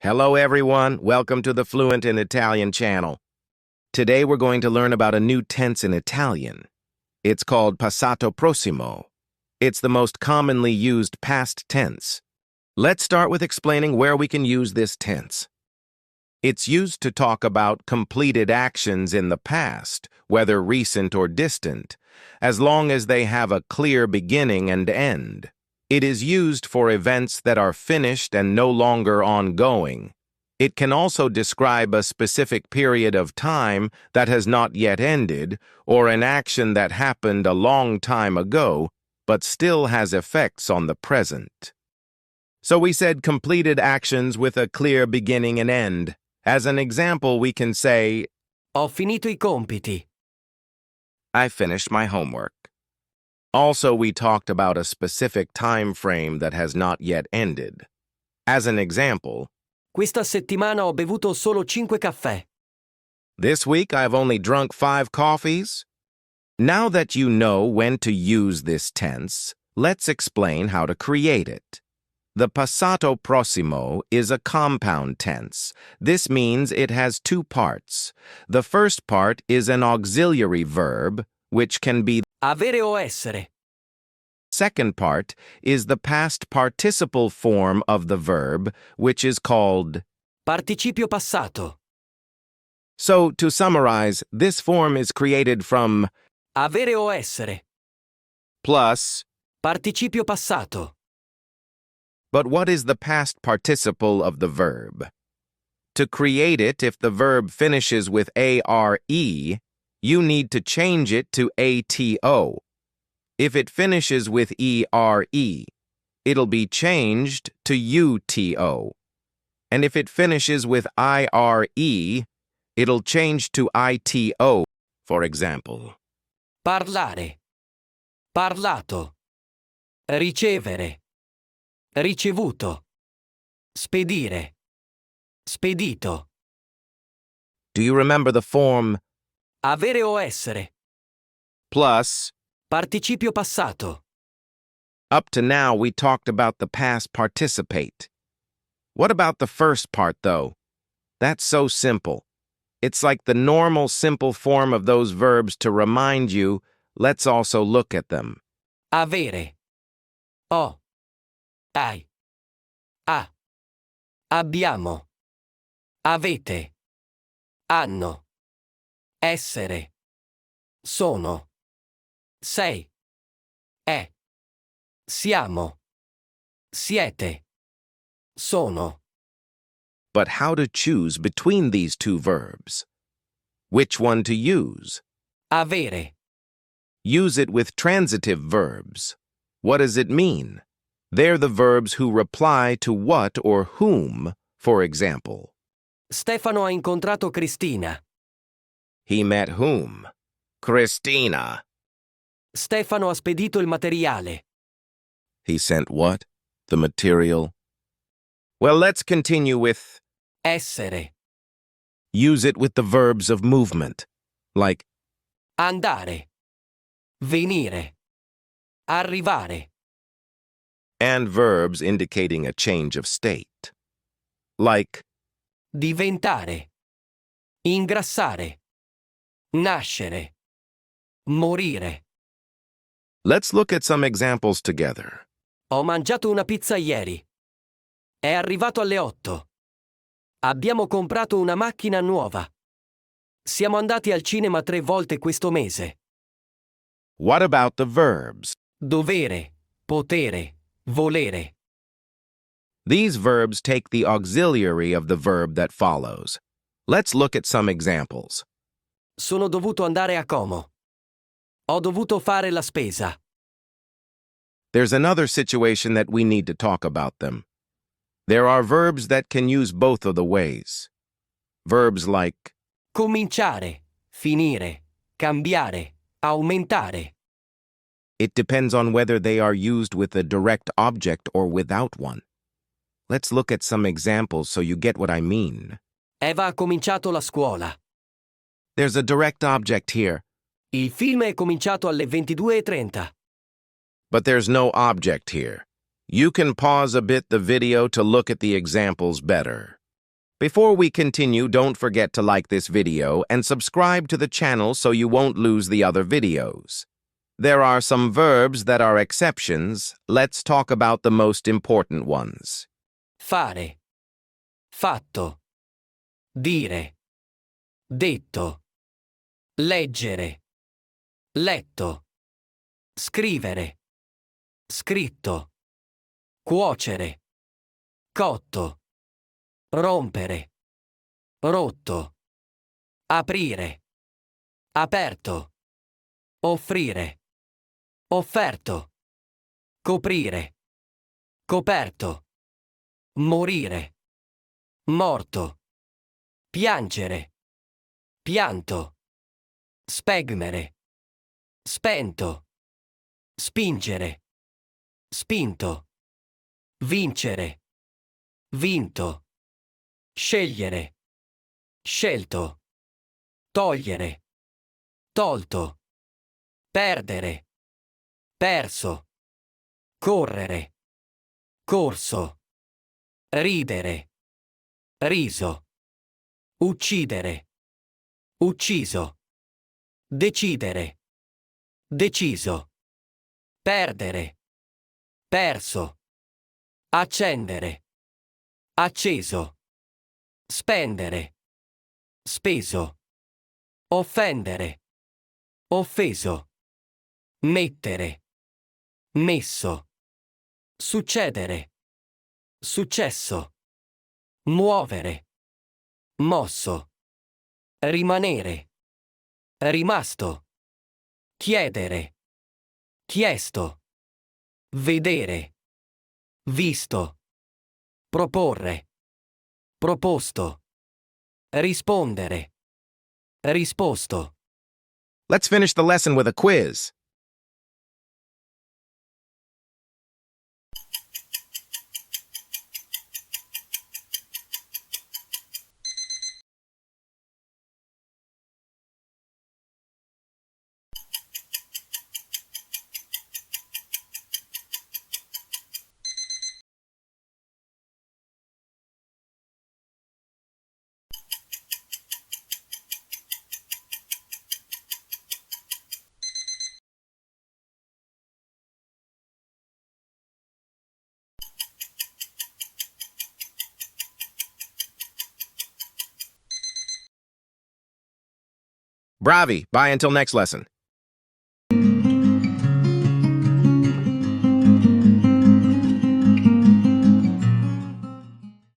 Hello everyone, welcome to the Fluent in Italian channel. Today we're going to learn about a new tense in Italian. It's called Passato Prossimo. It's the most commonly used past tense. Let's start with explaining where we can use this tense. It's used to talk about completed actions in the past, whether recent or distant, as long as they have a clear beginning and end. It is used for events that are finished and no longer ongoing. It can also describe a specific period of time that has not yet ended, or an action that happened a long time ago, but still has effects on the present. So we said completed actions with a clear beginning and end. As an example, we can say, Ho finito I compiti. I finished my homework. Also, we talked about a specific time frame that has not yet ended. As an example, Questa settimana ho bevuto solo 5 caffè. this week I've only drunk 5 coffees. Now that you know when to use this tense, let's explain how to create it. The passato prossimo is a compound tense. This means it has 2 parts. The first part is an auxiliary verb, which can be Avere o essere. second part is the past participle form of the verb, which is called. Participio passato. So, to summarize, this form is created from Avere o essere. plus, Participio passato. but what is the past participle of the verb? To create it, if the verb finishes with are, you need to change it to ato. If it finishes with ere, it'll be changed to uto. And if it finishes with ire, it'll change to ito. For example, Parlare. Parlato. Ricevere. Ricevuto. Spedire. Spedito. do you remember the form Avere o essere. plus? Participio passato. Up to now, we talked about the past participate. What about the first part, though? That's so simple. It's like the normal simple form of those verbs to remind you. Let's also look at them. Avere. Ho. Hai. Ha. Abbiamo. Avete. Hanno. Essere. Sono. Sei. È. Siamo. Siete. Sono. But how to choose between these 2 verbs? Which one to use? Avere. Use it with transitive verbs. What does it mean? They're the verbs who reply to what or whom, for example. Stefano ha incontrato Cristina. He met whom? Christina. Stefano ha spedito il materiale. He sent what? The material? Well, let's continue with Essere. use it with the verbs of movement, like Andare. Venire. Arrivare. and verbs indicating a change of state, like Diventare. Ingrassare. Nascere. Morire. let's look at some examples together. Ho mangiato una pizza ieri. È arrivato alle 8. Abbiamo comprato una macchina nuova. Siamo andati al cinema 3 volte questo mese. What about the verbs? Dovere. Potere. Volere. These verbs take the auxiliary of the verb that follows. Let's look at some examples. Sono dovuto andare a Como. Ho dovuto fare la spesa. There's another situation that we need to talk about them. There are verbs that can use both of the ways. Verbs like Cominciare. Finire. Cambiare. Aumentare. it depends on whether they are used with a direct object or without one. Let's look at some examples so you get what I mean. Eva ha cominciato la scuola. There's a direct object here, Il film è cominciato alle 22:30. but there's no object here. You can pause a bit the video to look at the examples better. Before we continue, don't forget to like this video and subscribe to the channel so you won't lose the other videos. There are some verbs that are exceptions. Let's talk about the most important ones. Fare. Fatto. Dire. Detto. Leggere. Letto. Scrivere. Scritto. Cuocere. Cotto. Rompere. Rotto. Aprire. Aperto. Offrire. Offerto. Coprire. Coperto. Morire. Morto. Piangere. Pianto. Spegmere. Spento. Spingere. Spinto. Vincere. Vinto. Scegliere. Scelto. Togliere. Tolto. Perdere. Perso. Correre. Corso. Ridere. Riso. Uccidere. Ucciso. Decidere. Deciso. Perdere. Perso. Accendere. Acceso. Spendere. Speso. Offendere. Offeso. Mettere. Messo. Succedere. Successo. Muovere. Mosso. Rimanere. Rimasto. Chiedere. Chiesto. Vedere. Visto. Proporre. Proposto. Rispondere. Risposto. Let's finish the lesson with a quiz. Bravi. Bye until next lesson.